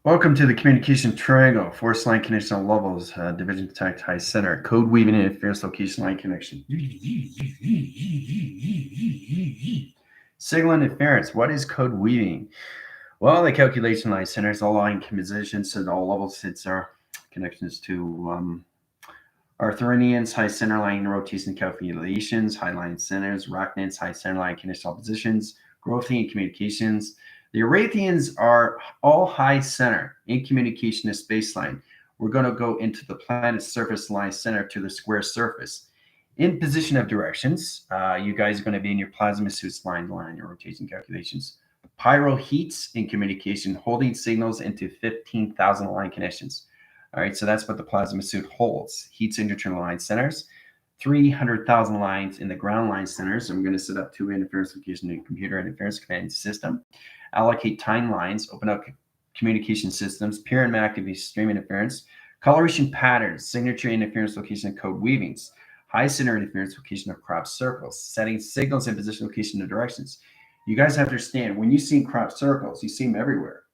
Welcome to the communication triangle, force line connection levels, division detect high center, code weaving interference location line connection. Signal interference. What is code weaving? Well, the calculation line centers all line positions at all levels. It's our connections to Arathians, high center line rotation calculations, high line centers, Arachnids, high center line conditional positions, Growthian communications. The Arathians are all high center in communication to spaceline. We're going to go into the planet's surface line center to the square surface. In position of directions, you guys are going to be in your plasma suits line your rotation calculations. Pyro heats in communication, holding signals into 15,000 line connections. All right, so that's what the plasma suit holds. Heats internal line centers, 300,000 lines in the ground line centers. And we're going to set up two interference location in computer interference command system. Allocate time lines, open up communication systems, peer and active stream interference, coloration patterns, signature interference location code weavings, high center interference location of crop circles, setting signals in position location and directions. You guys have to understand, when you see crop circles, you see them everywhere.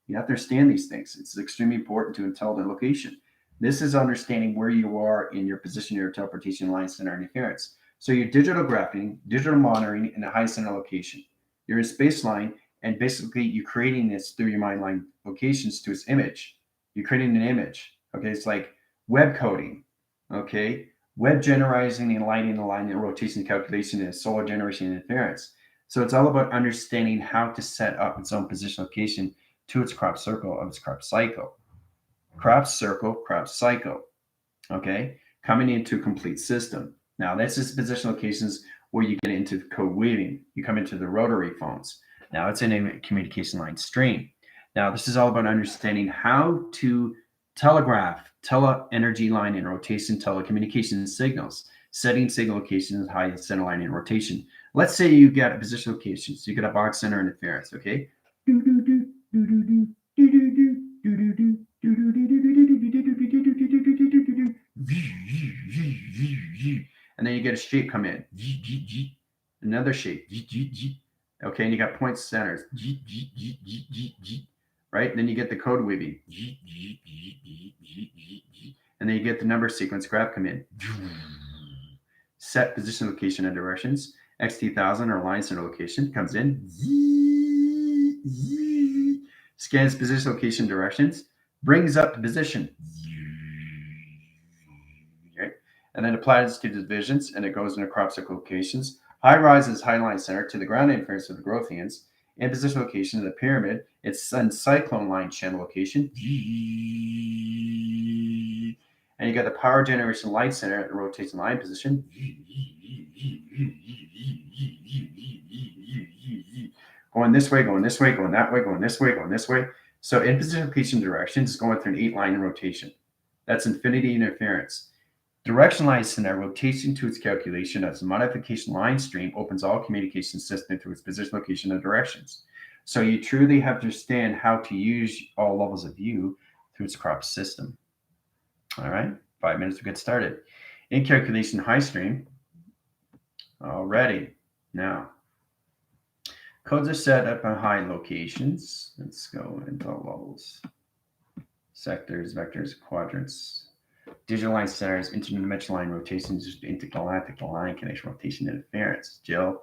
You have to understand these things. It's extremely important to tell the location. This is understanding where you are in your position, your teleportation line center interference. So you're digital graphing, digital monitoring in a high center location. You're in space line, and basically you're creating this through your mind line locations to its image. You're creating an image. Okay, it's like web coding. Okay, web generalizing and aligning the line and rotation calculation and solar generation interference. So it's all about understanding how to set up its own position location to its crop circle of its crop cycle. Crop circle, crop cycle. Okay, coming into a complete system. Now, that's just position locations where you get into code weaving. You come into the rotary phones. Now, it's in a communication line stream. Now, this is all about understanding how to telegraph, tele-energy line in rotation, telecommunication signals, setting signal locations, high center line in rotation. Let's say you get a position location. So you get a box center interference, okay? And then you get a shape come in. Another shape. Okay, and you got point centers. Right? Then you get the code weaving. And then you get the number sequence graph come in. Set position location and directions. XT1000 or line center location comes in. Scans position location directions. Brings up the position. Okay. And then applies to divisions, and it goes into crop circle locations. High rises, high line center to the ground interference of the Growthians. In position location of the pyramid, it's in cyclone line channel location. And you got the power generation light center at the rotation line position. Going this way, going this way, going that way, going this way, going this way. So in position location directions is going through an 8-line rotation. That's infinity interference. Direction line center rotation to its calculation as a modification line stream opens all communication system through its position, location, and directions. So you truly have to understand how to use all levels of view through its crop system. All right, 5 minutes to get started. In calculation high stream, already. Now, codes are set up on high locations. Let's go into levels. Sectors, vectors, quadrants. Digital line centers, interdimensional line rotations, intergalactic line connection rotation interference. Jill.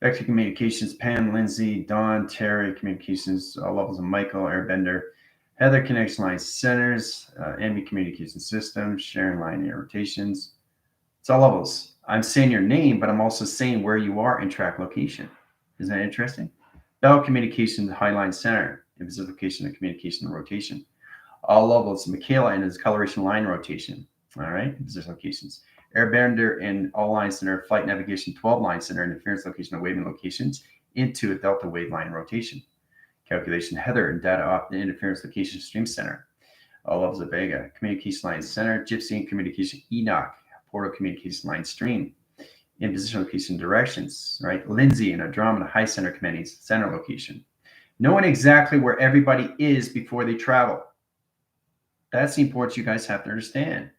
Vector communications, Pam, Lindsay, Dawn, Terry, communications, all levels of Michael, Airbender. Heather connection line centers, Envy communication systems, Sharon line rotations. It's all levels. I'm saying your name, but I'm also saying where you are in track location. Isn't that interesting? Bell communications, high line center, emphasis location of communication and rotation. All levels. Michaela in his coloration line rotation. All right, position locations. Airbender in all line center, flight navigation 12 line center, interference location of waving locations into a delta wave line rotation. Calculation Heather and data off the interference location stream center. All levels of Vega. Communication line center, Gypsy and communication Enoch, portal communication line stream. In position location directions, right? Lindsay and Andromeda high center commanding center location. Knowing exactly where everybody is before they travel. That's the importance you guys have to understand.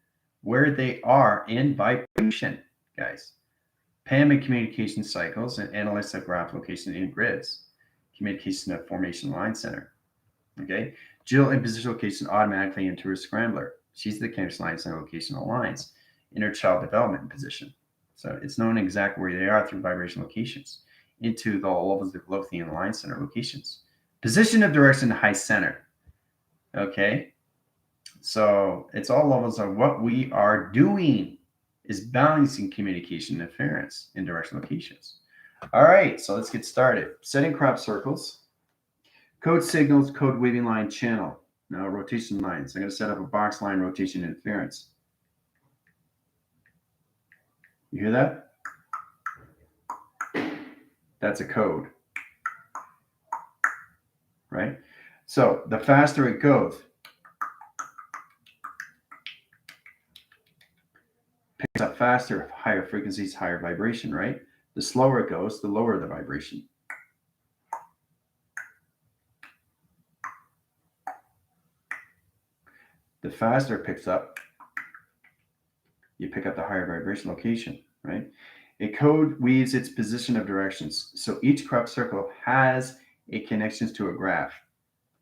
Where they are in vibration, guys. Pam and communication cycles and analysts of graph location in grids. Communication of formation line center. Okay. Jill in position location automatically into her scrambler. She's the connection line center location aligns in her child development position. So it's known exactly where they are through vibration locations into the levels of Growthian line center locations. Position of direction high center. Okay. So it's all levels of what we are doing is balancing communication interference in direction locations. All right, so let's get started. Setting crop circles, code signals, code weaving line channel. Now rotation lines. I'm going to set up a box line rotation interference. You hear that? That's a code, right? So the faster it goes, picks up faster, higher frequencies, higher vibration, right? The slower it goes, the lower the vibration. The faster it picks up, you pick up the higher vibration location, right? A code weaves its position of directions. So each crop circle has a connections to a graph.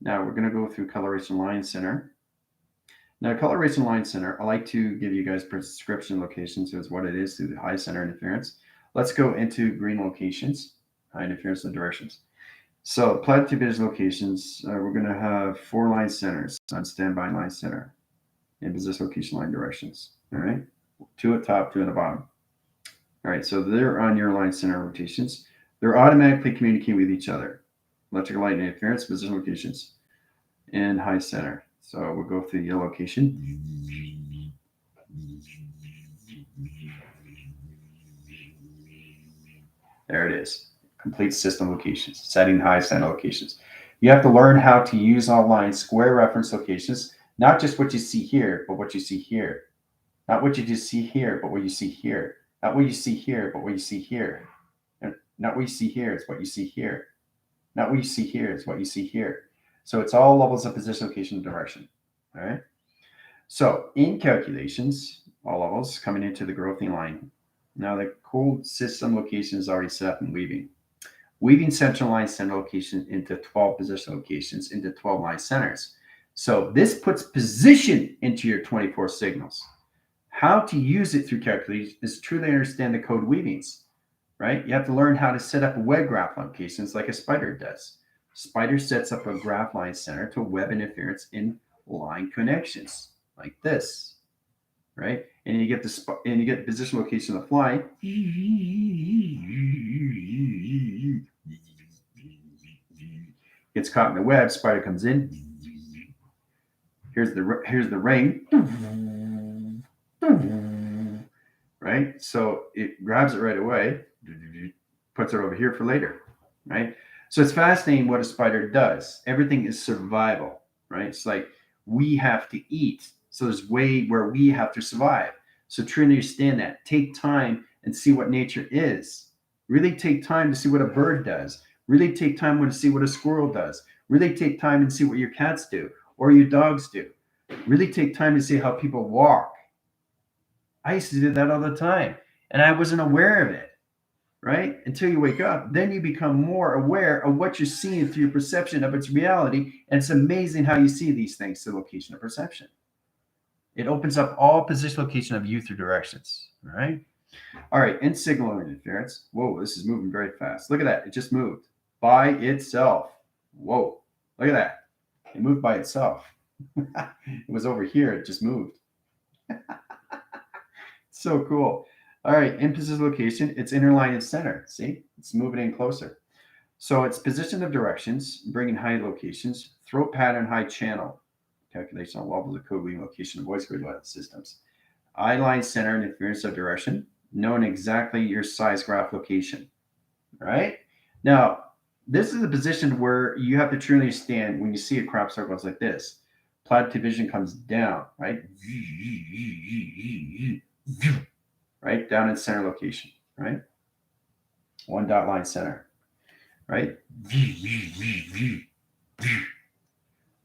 Now we're going to go through coloration line center. Now coloration line center, I like to give you guys prescription locations as what it is through the high center interference. Let's go into green locations, high interference and directions. So applied to vision locations, we're going to have 4 line centers on standby line center in position location line directions. All right, 2 at top, 2 at the bottom. All right, so they're on your line center rotations. They're automatically communicating with each other. Electrical light interference, position locations, and high center. So we'll go through your location. There it is. Complete system locations, setting high center locations. You have to learn how to use online square reference locations, not just what you see here, but what you see here. Not what you just see here, but what you see here. Not what you see here, but what you see here. And not what you see here, it's what you see here. Not what you see here, it's what you see here. So it's all levels of position, location, and direction. All right. So in calculations, all levels coming into the Growthian line. Now the code system location is already set up in weaving. Weaving central line center location into 12 position locations into 12 line centers. So this puts position into your 24 signals. How to use it through calculation is to truly understand the code weavings, right? You have to learn how to set up web graph locations like a spider does. Spider sets up a graph line center to web interference in line connections like this, right? And you get the position location of the fly. Gets caught in the web. Spider comes in. Here's the ring. Right? So it grabs it right away, puts it over here for later, right? So it's fascinating what a spider does. Everything is survival, right? It's like we have to eat. So there's way where we have to survive. So try to understand that. Take time and see what nature is. Really take time to see what a bird does. Really take time to see what a squirrel does. Really take time and see what your cats do or your dogs do. Really take time to see how people walk. I used to do that all the time, and I wasn't aware of it, right? Until you wake up, then you become more aware of what you're seeing through your perception of its reality, and it's amazing how you see these things through location of perception. It opens up all position location of you through directions, all right? All right, in signal interference. Whoa, this is moving very fast. Look at that. It just moved by itself. Whoa, look at that. It moved by itself. It was over here. It just moved. So cool. All right, in position location, it's inner line and center. See, it's moving in closer. So it's position of directions, bringing high locations, throat pattern, high channel, calculation on levels of code weaving location of voice grid systems. Eye line center and interference of direction, knowing exactly your size graph location. All right. Now, this is a position where you have to truly stand when you see a crop circle. It's like this. Applied division comes down, right? Right down in center location, right? 1 dot line center, right?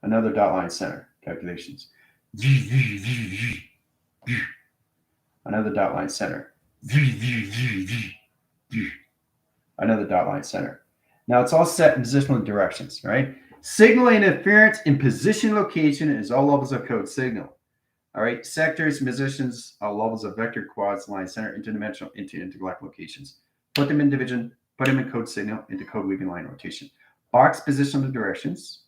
Another dot line center calculations. Another dot line center. Another dot line center. Now it's all set in positional directions, right? Signal interference in position location is all levels of code signal. All right, sectors, positions, all levels of vector, quads, line, center, interdimensional, intergalactic locations. Put them in division, put them in code signal, into code weaving line rotation. Box position of directions.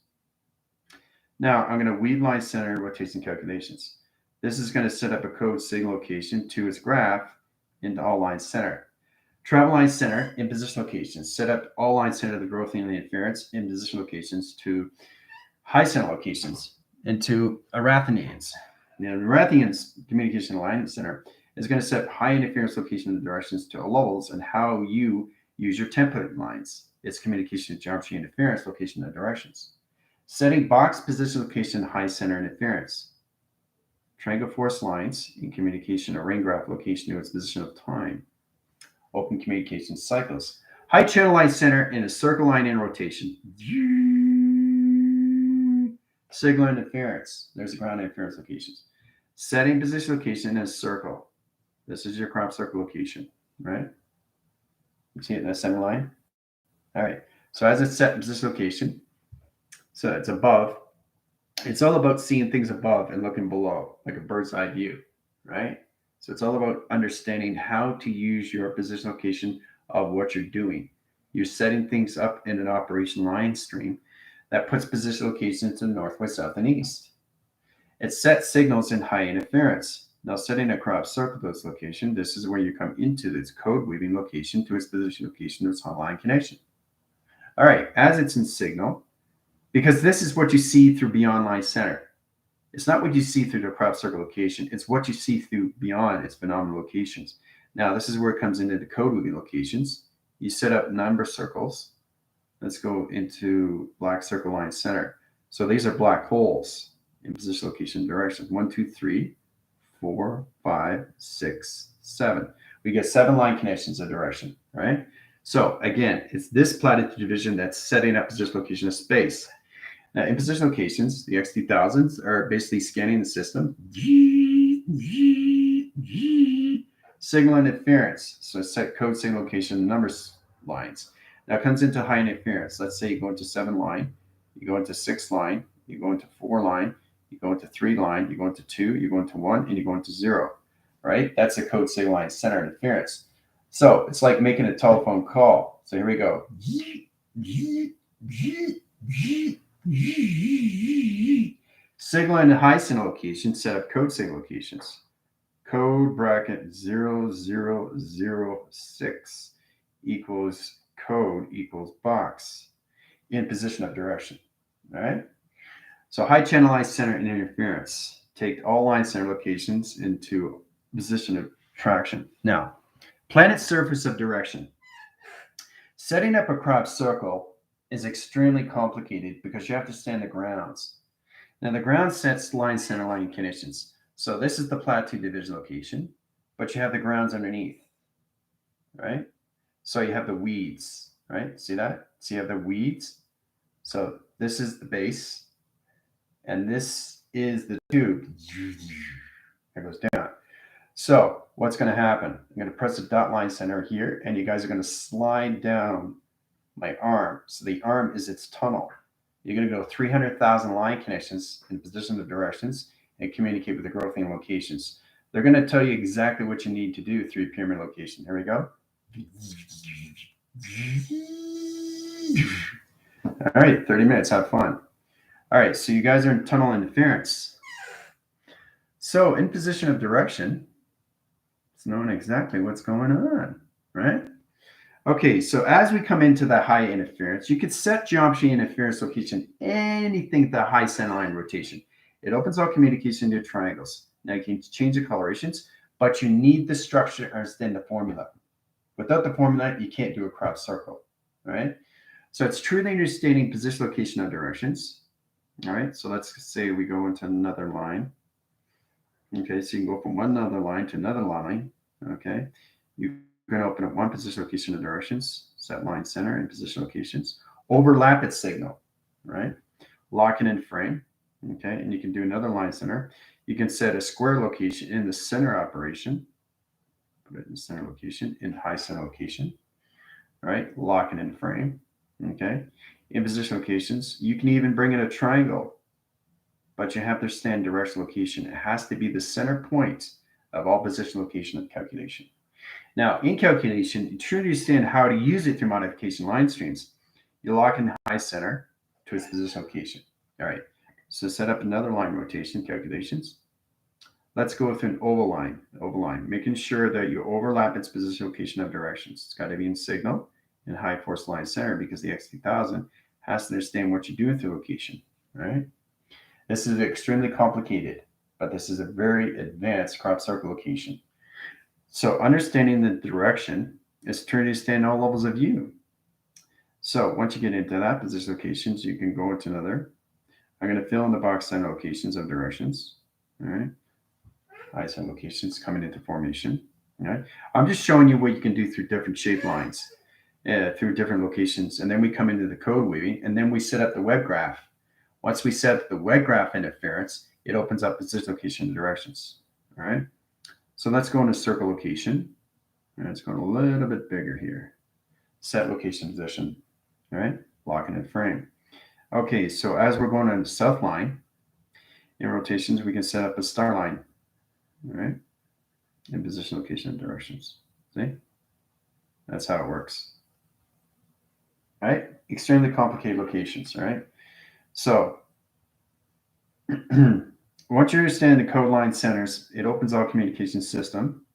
Now I'm going to weave line center rotation calculations. This is going to set up a code signal location to its graph into all line center. Travel line center in position locations. Set up all line center of the Growthian and the inference in position locations to high center locations into Arathians. Now, Arathians communication alignment center is going to set high interference location and directions to levels and how you use your template lines. Its communication geometry interference location and directions. Setting box position location high center interference. Triangle force lines in communication or ring graph location to its position of time. Open communication cycles. High channel line center in a circle line in rotation. Signal interference. There's the ground interference locations. Setting position location in a circle. This is your crop circle location, right? You see it in the center line? All right. So as it's set in position location, so it's above. It's all about seeing things above and looking below, like a bird's eye view, right? So it's all about understanding how to use your position location of what you're doing. You're setting things up in an operation line stream that puts position locations to the north, west, south, and east. It sets signals in high interference. Now setting a crop circle to its location, this is where you come into this code weaving location to its position location of its line connection. All right, as it's in signal, because this is what you see through beyond line center. It's not what you see through the crop circle location. It's what you see through beyond its phenomenal locations. Now, this is where it comes into the code weaving locations. You set up number circles. Let's go into black circle line center. So these are black holes in position, location, direction. 1, 2, 3, 4, 5, 6, 7. We get 7 line connections of direction, right? So again, it's this platitude division that's setting up position, location of space. Now, in position locations, the X2000s are basically scanning the system. Signal interference. So set code signal location numbers lines. Now it comes into high interference. Let's say you go into 7 line, you go into 6 line, you go into 4 line, you go into 3 line, you go into 2, you go into 1, and you go into 0. Right? That's a code signal line center interference. So it's like making a telephone call. So here we go. Signal in the high signal location, set up code signal locations. Code bracket 0006 equals code equals box in position of direction. All right. So high channel line center and interference. Take all line center locations into position of traction. Now, planet surface of direction. Setting up a crop circle is extremely complicated because you have to stand the grounds. Now the ground sets line center line conditions. So this is the plateau division location, but you have the grounds underneath, right? So you have the weeds, right? See that? So you have the weeds. So this is the base, and this is the tube. It goes down. So what's going to happen? I'm going to press the dot line center here, and you guys are going to slide down my arm. So the arm is its tunnel. You're going to go 300,000 line connections in position of directions and communicate with the Growthian locations. They're going to tell you exactly what you need to do through your pyramid location. Here we go. All right, 30 minutes. Have fun. All right, so you guys are in tunnel interference. So in position of direction, it's knowing exactly what's going on, right? Okay, so as we come into the high interference, you could set geometry interference location anything to high center line rotation. It opens all communication into triangles. Now you can change the colorations, but you need the structure to understand the formula. Without the formula, you can't do a crop circle, right? So it's truly understanding position, location, and directions. All right, so let's say we go into another line. Okay, so you can go from one other line to another line. Okay, you're going to open up one position, location, and directions, set line center and position locations, overlap its signal, right? Lock it in frame. Okay, and you can do another line center. You can set a square location in the center operation. Put it in the center location, in high center location. All right, lock it in frame. Okay. In position locations, you can even bring in a triangle, but you have to stand direction location. It has to be the center point of all position location of calculation. Now, in calculation, to understand how to use it through modification line streams, you lock in the high center to its position location. All right. So set up another line rotation calculations. Let's go with an oval line, making sure that you overlap its position location of directions. It's got to be in signal and high force line center because the X2000 has to understand what you're doing through location, right? This is extremely complicated, but this is a very advanced crop circle location. So understanding the direction is to understand all levels of view. So once you get into that position locations, you can go into another. I'm going to fill in the box center locations of directions. All right. ISM locations coming into formation. All right. I'm just showing you what you can do through different shape lines, through different locations. And then we come into the code weaving, and then we set up the web graph. Once we set up the web graph interference, it opens up position location and directions. All right. So let's go into circle location. And it's going a little bit bigger here. Set location position. All right. Locking in frame. Okay. So as we're going on the south line, in rotations, we can set up a star line. All right. In position, location, and directions. See? That's how it works. All right? Extremely complicated locations, all right? So, once you understand the code line centers, it opens all communication system.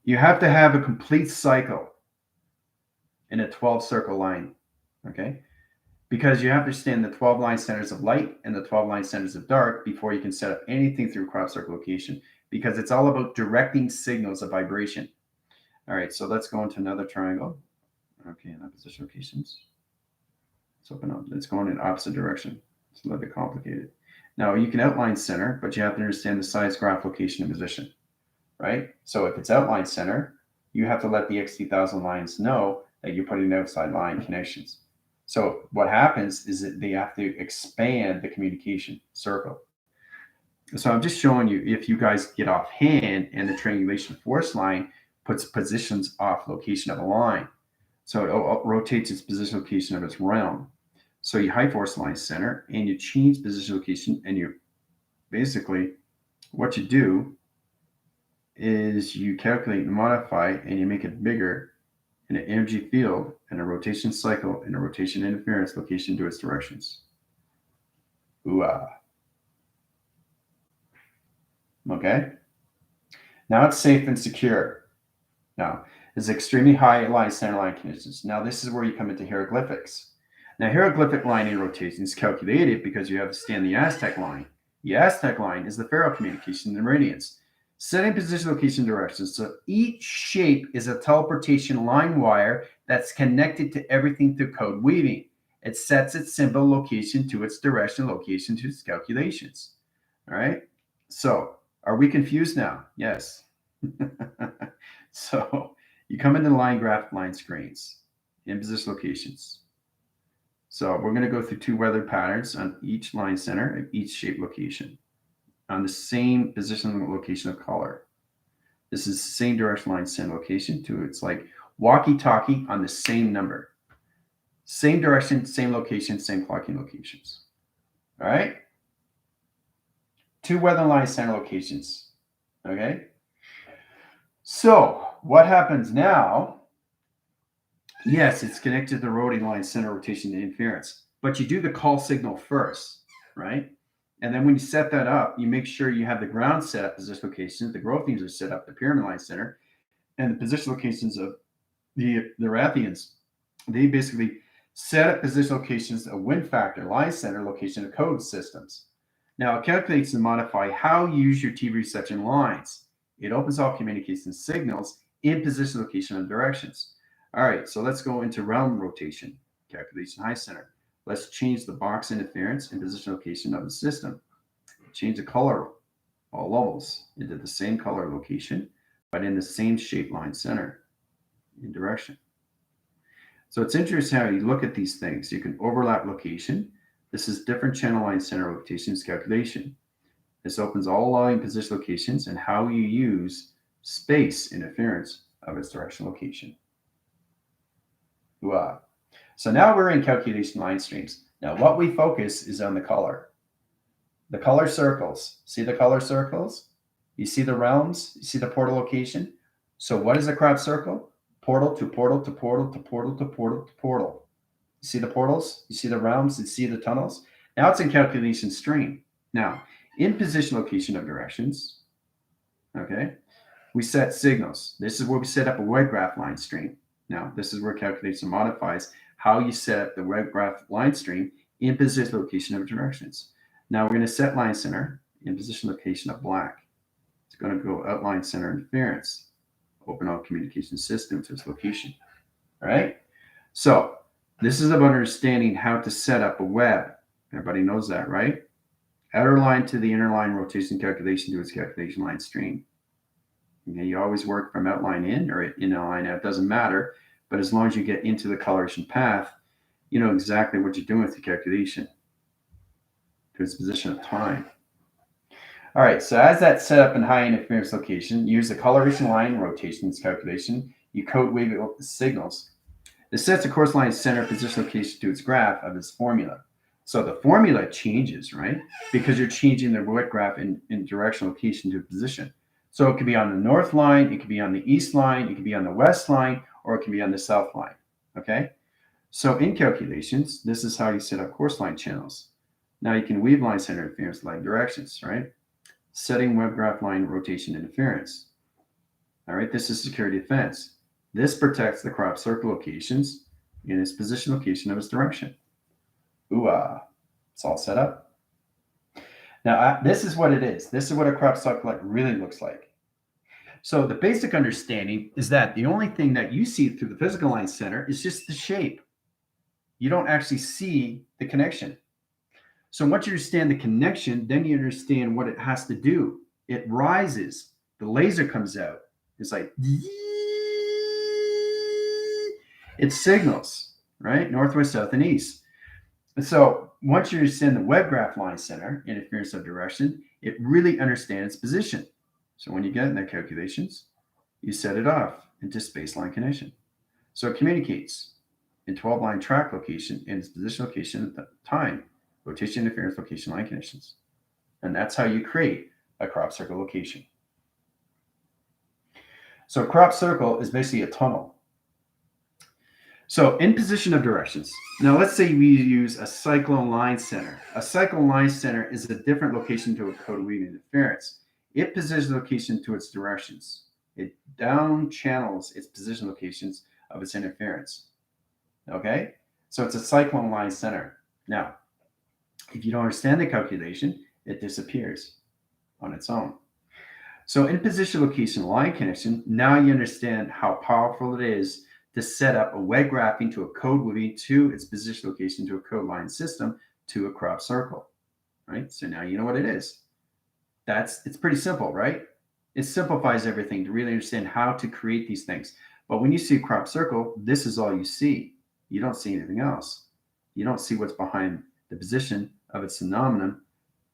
You have to have a complete cycle in a 12 circle line, okay? Because you have to understand the 12 line centers of light and the 12 line centers of dark before you can set up anything through crop circle location, because it's all about directing signals of vibration. All right, so let's go into another triangle. Okay, in position locations. Let's open up. Let's go in opposite direction. It's a little bit complicated. Now you can outline center, but you have to understand the size, graph, location, and position, right? So if it's outline center, you have to let the X2000 lines know that you're putting outside line connections. So what happens is that they have to expand the communication circle. So I'm just showing you, if you guys get off hand and the triangulation force line puts positions off location of a line, so it rotates its position location of its realm. So you high force line center and you change position location, and you basically, what you do is you calculate and modify and you make it bigger in an energy field and a rotation cycle and a rotation interference location to its directions. Ooh-ah. Okay. Now it's safe and secure. Now, it's extremely high line center line conditions. Now, this is where you come into hieroglyphics. Now, hieroglyphic line in rotation is calculated because you have to stand the Aztec line. The Aztec line is the ferro communication in the meridians, setting position, location, directions. So each shape is a teleportation line wire that's connected to everything through code weaving. It sets its symbol location to its direction, location to its calculations. All right. So are we confused now? Yes. So you come into line graph line screens in position locations. So we're going to go through two weather patterns on each line center and each shape location on the same position location of color. This is the same direction line center location to it's like walkie-talkie on the same number. Same direction, same location, same clocking locations. All right? Two weather line center locations. Okay? So what happens now? Yes, it's connected to the rotating line center rotation and interference, but you do the call signal first, right? And then when you set that up, you make sure you have the ground set up position locations. The Growthians are set up, the pyramid line center, and the position locations of the Arathians. They basically set up position locations of wind factor, line center, location of code systems. Now it calculates and modify how you use your TV reception lines. It opens all communication signals in position, location, and directions. All right, so let's go into realm rotation, calculation high center. Let's change the box interference and position location of the system. Change the color, all levels, into the same color location, but in the same shape line center in direction. So it's interesting how you look at these things. You can overlap location. This is different channel line center rotations calculation. This opens all line position locations and how you use space interference of its direction location. Wow. So now we're in calculation line streams. Now what we focus is on the color. The color circles. See the color circles? You see the realms? You see the portal location? So what is a crop circle? Portal to portal to portal to portal to portal to portal. You see the portals? You see the realms? You see the tunnels? Now it's in calculation stream. Now, in position location of directions, okay, we set signals. This is where we set up a web graph line stream. Now, this is where calculation modifies how you set up the web graph line stream in position location of directions. Now, we're going to set line center in position location of black. It's going to go outline center interference. Open all communication system to its location. All right? So, this is about understanding how to set up a web. Everybody knows that, right? Outer line to the inner line rotation calculation to its calculation line stream. Okay, you always work from outline in or in a line out. It doesn't matter. But as long as you get into the coloration path, you know exactly what you're doing with the calculation to its position of time. All right, so as that's set up in high interference location, use the coloration line rotations calculation. You code wave signals. This sets the course line center position location to its graph of its formula. So the formula changes, right? Because you're changing the wet graph in direction location to position. So it could be on the north line, it could be on the east line, it could be on the west line, or it can be on the south line, okay? So in calculations, this is how you set up course line channels. Now you can weave line center interference like directions, right? Setting web graph line rotation interference. All right, this is security defense. This protects the crop circle locations in its position location of its direction. It's all set up. Now, this is what it is. This is what a crop circle really looks like. So the basic understanding is that the only thing that you see through the physical line center is just the shape. You don't actually see the connection. So once you understand the connection, then you understand what it has to do. It rises. The laser comes out. It's like, it signals, right? Northwest, south, and east. And so once you understand the web graph line center, interference of direction, it really understands position. So when you get in the calculations, you set it off into space-line connection. So it communicates in 12-line track location and its position location at time, rotation, interference, location, line connections. And that's how you create a crop circle location. So a crop circle is basically a tunnel. So in position of directions. Now let's say we use a cyclone line center. A cyclone line center is a different location to a code weaving interference. It positions location to its directions. It down channels its position locations of its interference. Okay? So it's a cyclone line center. Now, if you don't understand the calculation, it disappears on its own. So in position location line connection, now you understand how powerful it is to set up a web graphing to a code weaving to its position location to a code line system to a crop circle, right? So now you know what it is. It's pretty simple, right? It simplifies everything to really understand how to create these things. But when you see a crop circle, this is all you see. You don't see anything else. You don't see what's behind the position of its phenomenon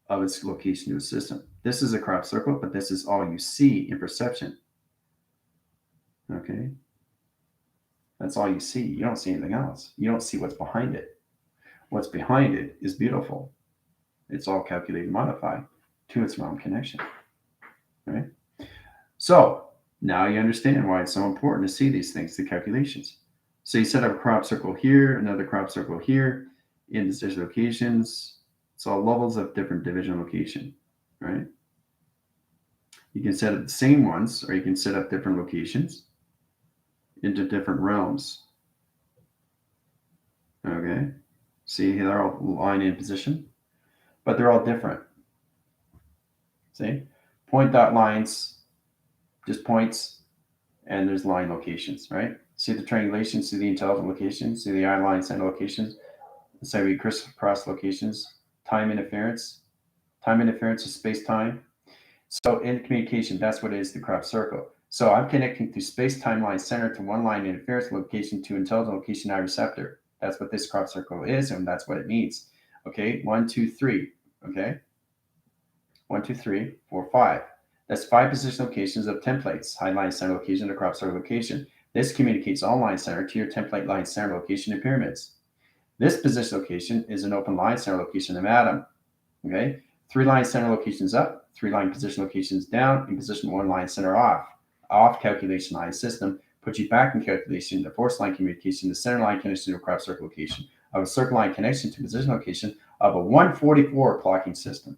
of its location to a system. This is a crop circle, but this is all you see in perception. Okay? That's all you see. You don't see anything else. You don't see what's behind it. What's behind it is beautiful. It's all calculated and modified to its realm connection. Right? So now you understand why it's so important to see these things, the calculations. So you set up a crop circle here, another crop circle here, in decision locations. It's all levels of different division location, right? You can set up the same ones, or you can set up different locations into different realms. Okay, see, they're all aligned in position, but they're all different. See, point dot lines, just points, and there's line locations, right? See the triangulation, see the intelligent locations, see the eye line center locations. Let's say we crisscross locations, time interference. Time interference is space-time. So in communication, that's what it is, the crop circle. So I'm connecting through space-time line center to one line interference location to intelligent location I receptor. That's what this crop circle is, and that's what it means. Okay, 1, 2, 3. Okay, 1, 2, 3, 4, 5. That's 5 position locations of templates. High line center location to crop circle location. This communicates all line center to your template line center location in pyramids. This position location is an open line center location in atom. Okay, 3 line center locations up, 3 line position locations down, and position 1 line center off. Off calculation line system puts you back in calculation, the force line communication, the center line connection to a crop circle location, of a circle line connection to position location of a 144 clocking system.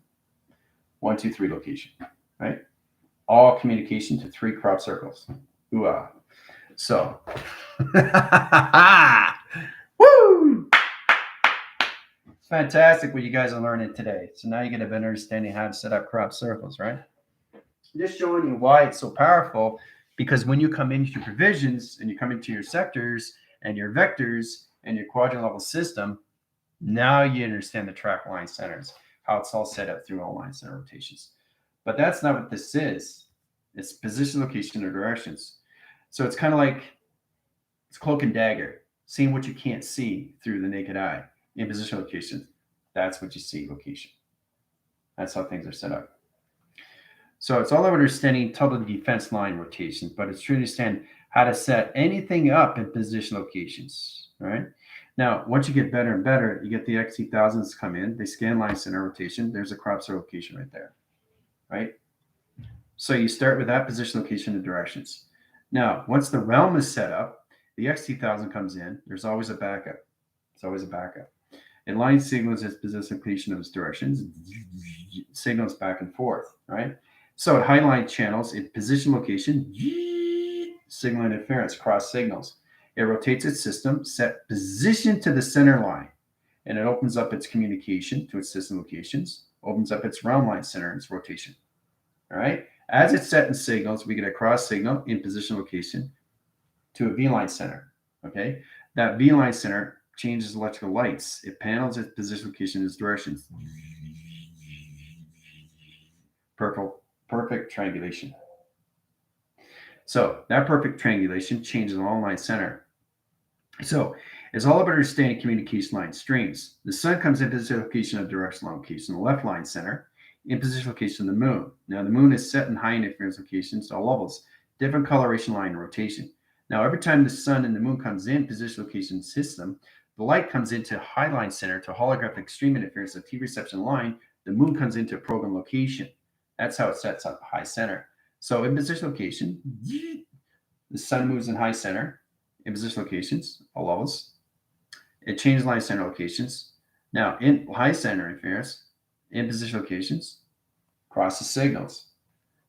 1, 2, 3 location, right? All communication to 3 crop circles. Ooh-ah. So, woo! Fantastic what you guys are learning today. So now you get a better understanding how to set up crop circles, right? Just showing you why it's so powerful, because when you come into your provisions and you come into your sectors and your vectors and your quadrant level system, now you understand the track line centers, how it's all set up through all line center rotations. But that's not what this is. It's position, location, or directions. So it's kind of like it's cloak and dagger, seeing what you can't see through the naked eye. In position, location, that's what you see, location. That's how things are set up. So it's all about understanding total defense line rotations, but it's to understand how to set anything up in position locations, right? Now, once you get better and better, you get the XT1000s come in, they scan line center rotation, there's a crop center location right there, right? So you start with that position, location, and directions. Now, once the realm is set up, the XT1000 comes in, there's always a backup. It's always a backup. It line signals its position, location, of its directions, signals back and forth, right? So it highlight channels in position, location, signal interference, cross signals. It rotates its system, set position to the center line, and it opens up its communication to its system locations, opens up its realm line center and its rotation. All right. As it's set in signals, we get a cross signal in position location to a V-line center. Okay. That V-line center changes electrical lights. It panels its position location and its directions. Perfect triangulation. So that perfect triangulation changes all line center. So it's all about understanding communication line streams. The sun comes in position location of direction location, the left line center, in position location of the moon. Now the moon is set in high interference locations, all levels, different coloration line and rotation. Now every time the sun and the moon comes in position location system, the light comes into high line center to holographic extreme interference of T reception line. The moon comes into program location. That's how it sets up high center. So in position location, the sun moves in high center, in position locations, all levels. It changes line center locations. Now in high center interference, in position locations, crosses signals.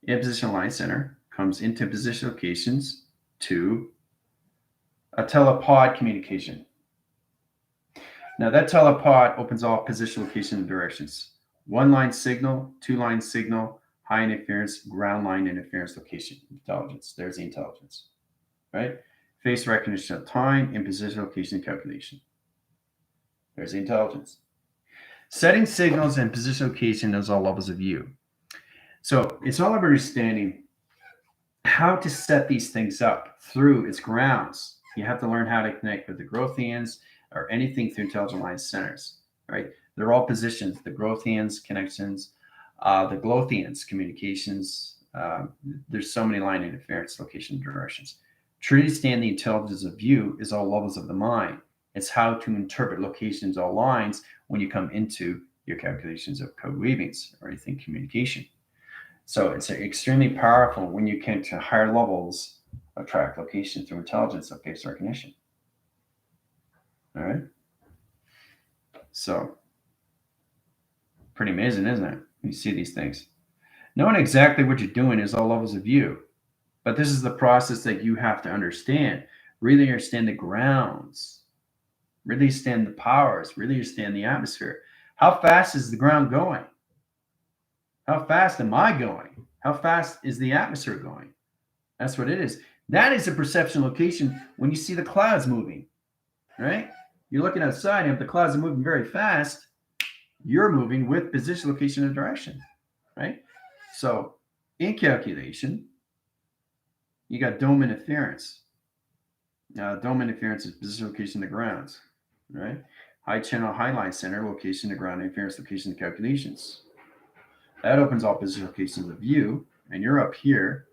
In position line center, comes into position locations to a telepod communication. Now that telepod opens all position, location, and directions. 1 line signal, 2 line signal, high interference, ground line interference location. Intelligence. There's the intelligence, right? Face recognition of time and position, location, and calculation. There's the intelligence. Setting signals and position location is all levels of view. So it's all about understanding how to set these things up through its grounds. You have to learn how to connect with the Growthians or anything through intelligent line centers, right? They're all positions, the Growthians connections, the Glothians communications. There's so many line interference, location, directions. Truly understand the intelligence of view is all levels of the mind. It's how to interpret locations, all lines, when you come into your calculations of code weavings or anything communication. So it's extremely powerful when you get to higher levels of track location through intelligence of face recognition. All right. So pretty amazing, isn't it? You see these things. Knowing exactly what you're doing is all levels of view. But this is the process that you have to understand. Really understand the grounds. Really understand the powers. Really understand the atmosphere. How fast is the ground going? How fast am I going? How fast is the atmosphere going? That's what it is. That is a perception location when you see the clouds moving, right? You're looking outside, and if the clouds are moving very fast, you're moving with position, location, and direction, right? So in calculation, you got dome interference. Dome interference is position, location, of the grounds, right? High channel, high line center, location, of ground interference, location, of calculations. That opens all position locations of view, and you're up here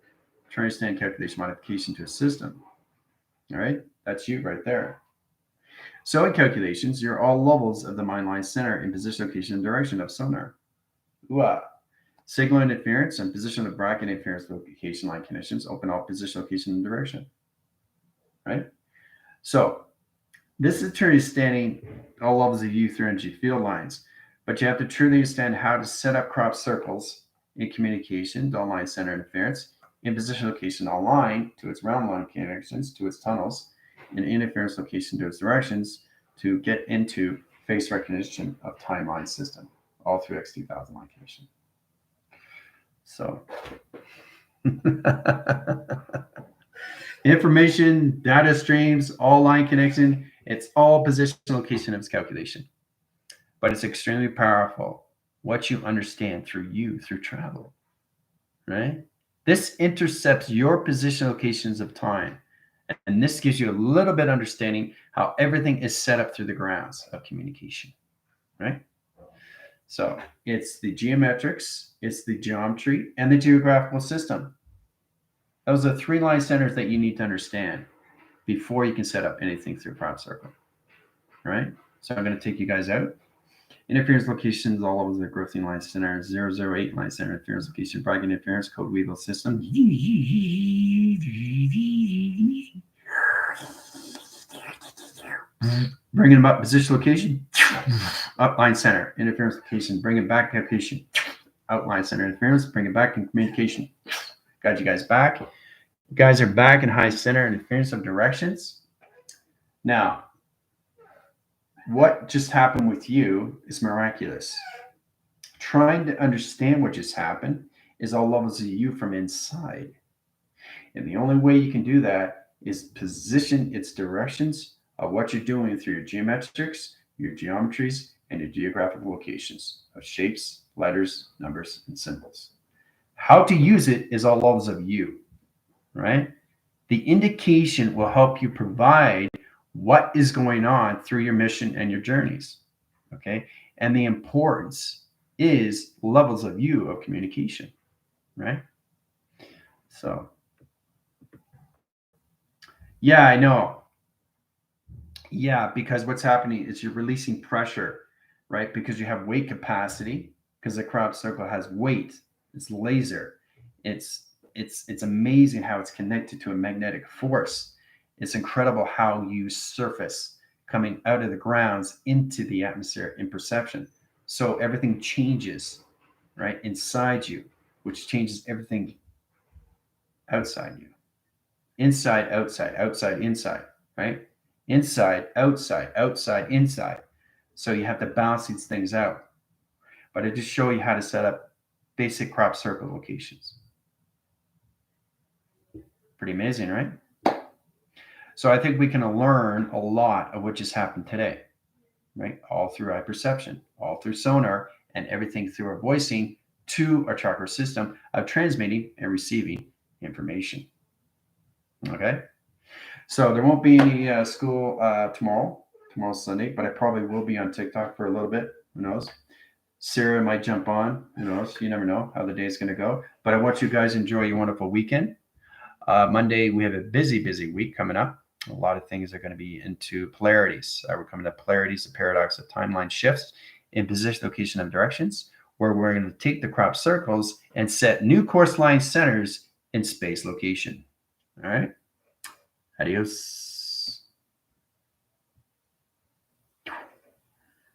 trying to understand calculation modification to a system. All right, that's you right there. So in calculations, you're all levels of the mind line center in position, location, and direction of sonar. Ooh-ah. Signal interference and position of bracket interference location line conditions open all position, location, and direction. Right? So this is truly understanding all levels of U through energy field lines, but you have to truly understand how to set up crop circles in communication, the line center interference, in position location online to its round line connections, to its tunnels, and interference location to its directions to get into face recognition of timeline system, all through X2000 line condition. So information, data streams, all line connection, it's all position location of its calculation. But it's extremely powerful what you understand through travel, right? This intercepts your position locations of time. And this gives you a little bit of understanding how everything is set up through the grounds of communication, right? So it's the geometrics, it's the geometry, and the geographical system. Those are 3 line centers that you need to understand before you can set up anything through crop circle, right? So I'm going to take you guys out. Interference locations all over the Growthian line center, 008 line center interference location, bracket interference, code weevil system. Bringing them up, position location, outline center, interference location, bring it back, location, outline center, interference, bring it back in communication. Got you guys back. You guys are back in high center, interference of directions. Now, what just happened with you is miraculous. Trying to understand what just happened is all levels of you from inside. And the only way you can do that is position its directions of what you're doing through your geometrics, your geometries, and your geographical locations of shapes, letters, numbers, and symbols. How to use it is all levels of you, right? The indication will help you provide what is going on through your mission and your journeys, okay? And the importance is levels of you of communication, right? So, yeah, I know. Yeah, because what's happening is you're releasing pressure, right? Because you have weight capacity, because the crop circle has weight. It's laser. It's amazing how it's connected to a magnetic force. It's incredible how you surface coming out of the grounds into the atmosphere in perception. So everything changes, right, inside you, which changes everything outside you. Inside, outside, outside, inside, right? Inside, outside, outside, inside. So you have to balance these things out. But I just show you how to set up basic crop circle locations. Pretty amazing, right? So I think we can learn a lot of what just happened today, right? All through eye perception, all through sonar, and everything through our voicing to our chakra system of transmitting and receiving information. Okay? So there won't be any school tomorrow. Tomorrow's Sunday, but I probably will be on TikTok for a little bit. Who knows? Sarah might jump on. Who knows? You never know how the day's going to go. But I want you guys to enjoy your wonderful weekend. Monday, we have a busy week coming up. A lot of things are going to be into polarities. We're coming to polarities, the paradox of timeline shifts in position, location, and directions, where we're going to take the crop circles and set new course line centers in space location. All right. Adios.